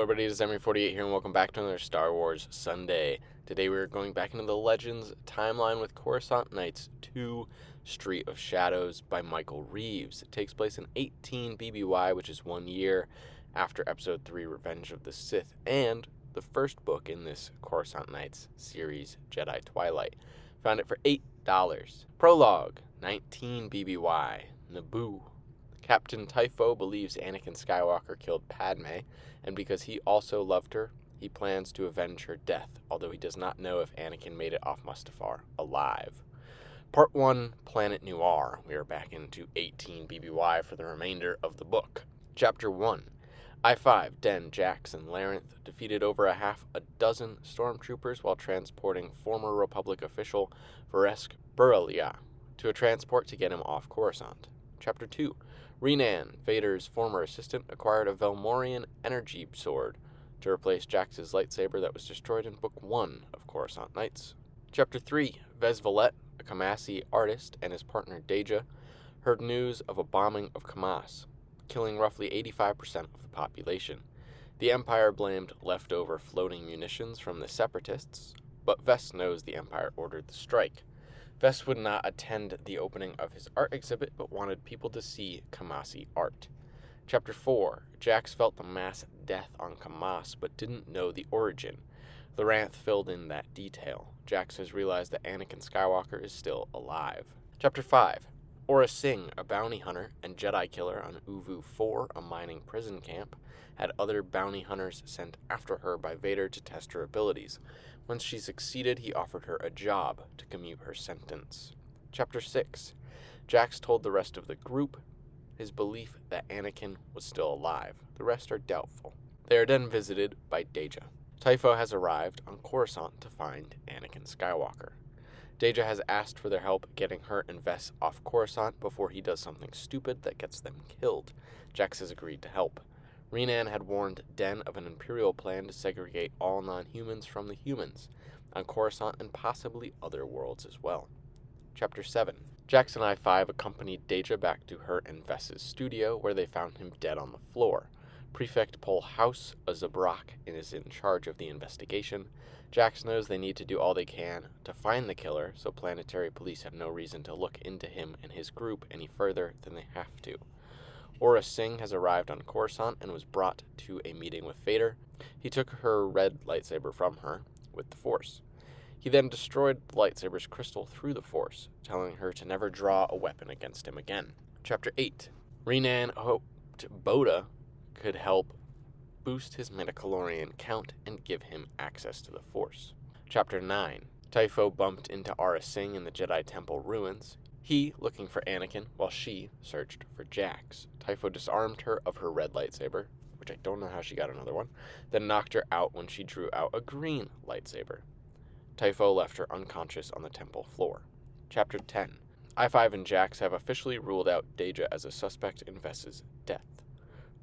Hello everybody, it is Emery48 here and welcome back to another Star Wars Sunday. Today we are going back into the Legends timeline with Coruscant Nights 2 Street of Shadows by Michael Reaves. It takes place in 18 BBY, which is 1 year after Episode 3 Revenge of the Sith, and the first book in this Coruscant Nights series, Jedi Twilight. Found it for $8. Prologue, 19 BBY, Naboo. Captain Typho believes Anakin Skywalker killed Padme, and because he also loved her, he plans to avenge her death, although he does not know if Anakin made it off Mustafar alive. Part 1, Planet Noir. We are back into 18 BBY for the remainder of the book. Chapter 1. I-5, Den, Jax, and Larenth defeated over a dozen stormtroopers while transporting former Republic official Varesk Buralia to a transport to get him off Coruscant. Chapter 2. Renan, Vader's former assistant, acquired a Velmorian energy sword to replace Jax's lightsaber that was destroyed in Book 1 of Coruscant Nights. Chapter 3. Vez Valette, a Kamasi artist, and his partner Deja heard news of a bombing of Kamas, killing roughly 85% of the population. The Empire blamed leftover floating munitions from the Separatists, but Vess knows the Empire ordered the strike. Vess would not attend the opening of his art exhibit, but wanted people to see Kamasi art. Chapter 4. Jax felt the mass death on Kamas, but didn't know the origin. Larenth filled in that detail. Jax has realized that Anakin Skywalker is still alive. Chapter 5. Aura Singh, a bounty hunter and Jedi killer on Uvu 4, a mining prison camp, had other bounty hunters sent after her by Vader to test her abilities. Once she succeeded, he offered her a job to commute her sentence. Chapter 6. Jax told the rest of the group his belief that Anakin was still alive. The rest are doubtful. They are then visited by Deja. Typho has arrived on Coruscant to find Anakin Skywalker. Deja has asked for their help getting her and Vess off Coruscant before he does something stupid that gets them killed. Jax has agreed to help. Renan had warned Den of an Imperial plan to segregate all non-humans from the humans on Coruscant and possibly other worlds as well. Chapter 7. Jax and I-5 accompanied Deja back to her and Vess's studio, where they found him dead on the floor. Prefect Pol House, a Zabrak, is in charge of the investigation. Jax knows they need to do all they can to find the killer, so planetary police have no reason to look into him and his group any further than they have to. Aura Singh has arrived on Coruscant and was brought to a meeting with Vader. He took her red lightsaber from her with the Force. He then destroyed the lightsaber's crystal through the Force, telling her to never draw a weapon against him again. Chapter 8. Renan hoped Boda could help boost his midichlorian count and give him access to the Force. Chapter 9. Typho bumped into Aura Singh in the Jedi Temple ruins. He looking for Anakin, while she searched for Jax. Typho disarmed her of her red lightsaber, which I don't know how she got another one, then knocked her out when she drew out a green lightsaber. Typho left her unconscious on the temple floor. Chapter 10. I-5 and Jax have officially ruled out Deja as a suspect in Vess's death.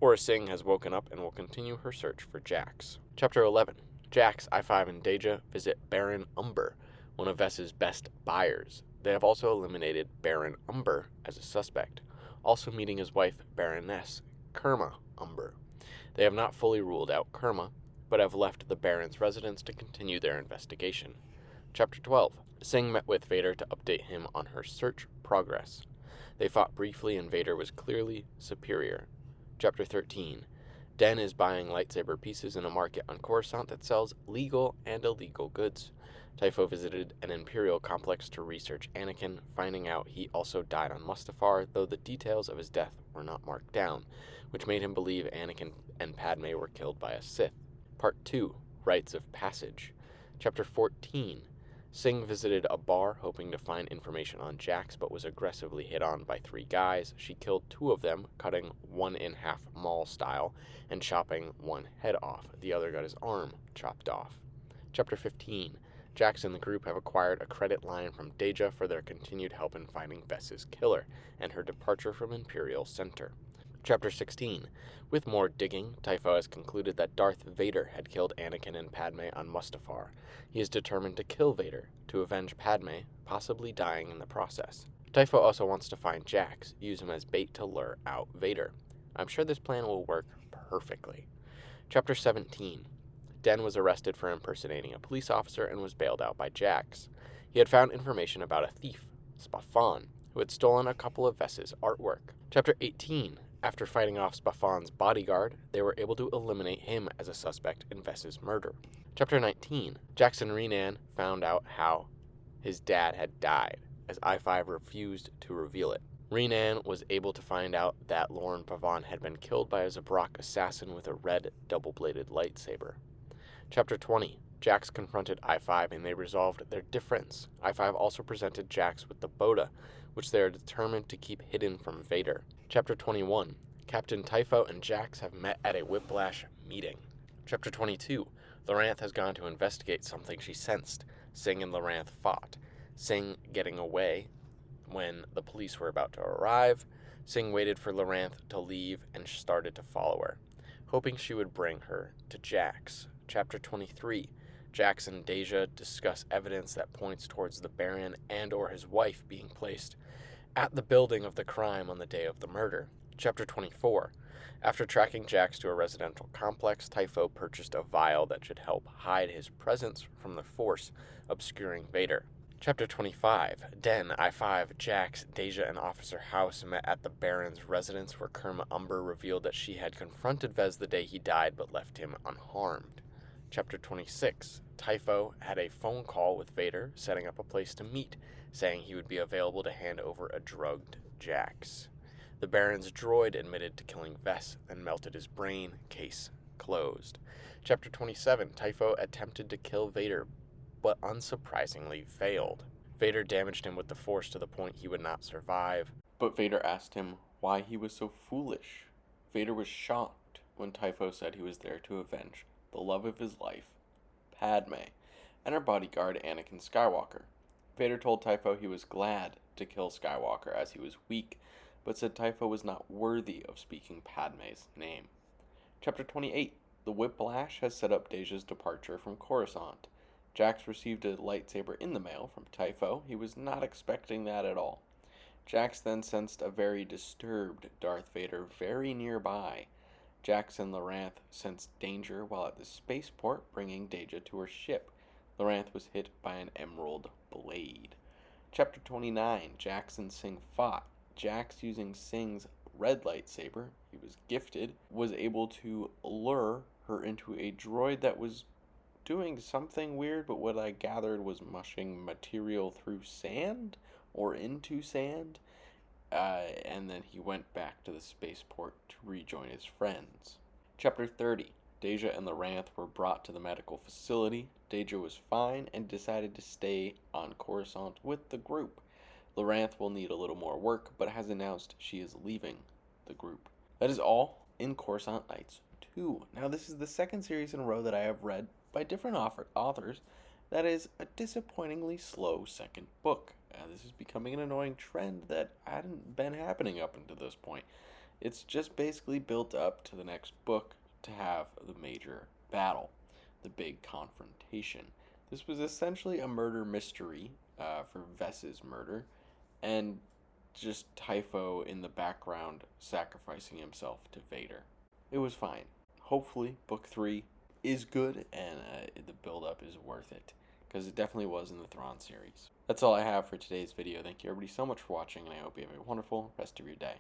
Aura Singh has woken up and will continue her search for Jax. Chapter 11. Jax, I-5, and Deja visit Baron Umber, one of Vess's best buyers. They have also eliminated Baron Umber as a suspect, also meeting his wife, Baroness Kerma Umber. They have not fully ruled out Kerma, but have left the Baron's residence to continue their investigation. Chapter 12. Singh met with Vader to update him on her search progress. They fought briefly and Vader was clearly superior. Chapter 13. Den is buying lightsaber pieces in a market on Coruscant that sells legal and illegal goods. Typho visited an Imperial complex to research Anakin, finding out he also died on Mustafar, though the details of his death were not marked down, which made him believe Anakin and Padme were killed by a Sith. Part 2. Rites of Passage. Chapter 14. Singh visited a bar hoping to find information on Jax, but was aggressively hit on by 3 guys. She killed 2 of them, cutting one in half Maul style and chopping one head off. The other got his arm chopped off. Chapter 15. Jax and the group have acquired a credit line from Deja for their continued help in finding Vess's killer and her departure from Imperial Center. Chapter 16. With more digging, Typho has concluded that Darth Vader had killed Anakin and Padme on Mustafar. He is determined to kill Vader, to avenge Padme, possibly dying in the process. Typho also wants to find Jax, use him as bait to lure out Vader. I'm sure this plan will work perfectly. Chapter 17. Den was arrested for impersonating a police officer and was bailed out by Jax. He had found information about a thief, Spaffan, who had stolen a couple of Vess's artwork. Chapter 18. After fighting off Spaffan's bodyguard, they were able to eliminate him as a suspect in Vess's murder. Chapter 19. Jax and Renan found out how his dad had died, as I-5 refused to reveal it. Renan was able to find out that Lauren Pavan had been killed by a Zabrak assassin with a red, double-bladed lightsaber. Chapter 20. Jax confronted I-5 and they resolved their difference. I-5 also presented Jax with the Boda, which they are determined to keep hidden from Vader. Chapter 21. Captain Typho and Jax have met at a Whiplash meeting. Chapter 22. Loranth has gone to investigate something she sensed. Singh and Loranth fought. Singh getting away when the police were about to arrive. Singh waited for Loranth to leave and started to follow her, hoping she would bring her to Jax. Chapter 23. Jax and Deja discuss evidence that points towards the Baron and or his wife being placed at the building of the crime on the day of the murder. Chapter 24. After tracking Jax to a residential complex, Typho purchased a vial that should help hide his presence from the Force obscuring Vader. Chapter 25. Den, I-5, Jax, Deja, and Officer House met at the Baron's residence where Kerma Umber revealed that she had confronted Vez the day he died but left him unharmed. Chapter 26. Typho had a phone call with Vader, setting up a place to meet, saying he would be available to hand over a drugged Jax. The Baron's droid admitted to killing Vess and melted his brain. Case closed. Chapter 27. Typho attempted to kill Vader, but unsurprisingly failed. Vader damaged him with the Force to the point he would not survive, but Vader asked him why he was so foolish. Vader was shocked when Typho said he was there to avenge the love of his life, Padme, and her bodyguard Anakin Skywalker. Vader told Typho he was glad to kill Skywalker as he was weak, but said Typho was not worthy of speaking Padme's name. Chapter 28. The Whiplash has set up Deja's departure from Coruscant. Jax received a lightsaber in the mail from Typho. He was not expecting that at all. Jax then sensed a very disturbed Darth Vader very nearby. Jax and Loranth sensed danger while at the spaceport, bringing Deja to her ship. Loranth was hit by an emerald blade. Chapter 29. Jax and Singh fought. Jax, using Singh's red lightsaber he was gifted, was able to lure her into a droid that was doing something weird, but what I gathered was mushing material through sand or into sand. And then he went back to the spaceport to rejoin his friends. Chapter 30. Deja and Loranth were brought to the medical facility. Deja was fine and decided to stay on Coruscant with the group. Loranth will need a little more work, but has announced she is leaving the group. That is all in Coruscant Nights 2. Now, this is the second series in a row that I have read by different authors that is a disappointingly slow second book. This is becoming an annoying trend that hadn't been happening up until this point. It's just basically built up to the next book to have the major battle, the big confrontation. This was essentially a murder mystery for Vess's murder, and just Typho in the background sacrificing himself to Vader. It was fine. Hopefully, book 3 is good and the build-up is worth it, because it definitely was in the Thrawn series. That's all I have for today's video. Thank you everybody so much for watching, and I hope you have a wonderful rest of your day.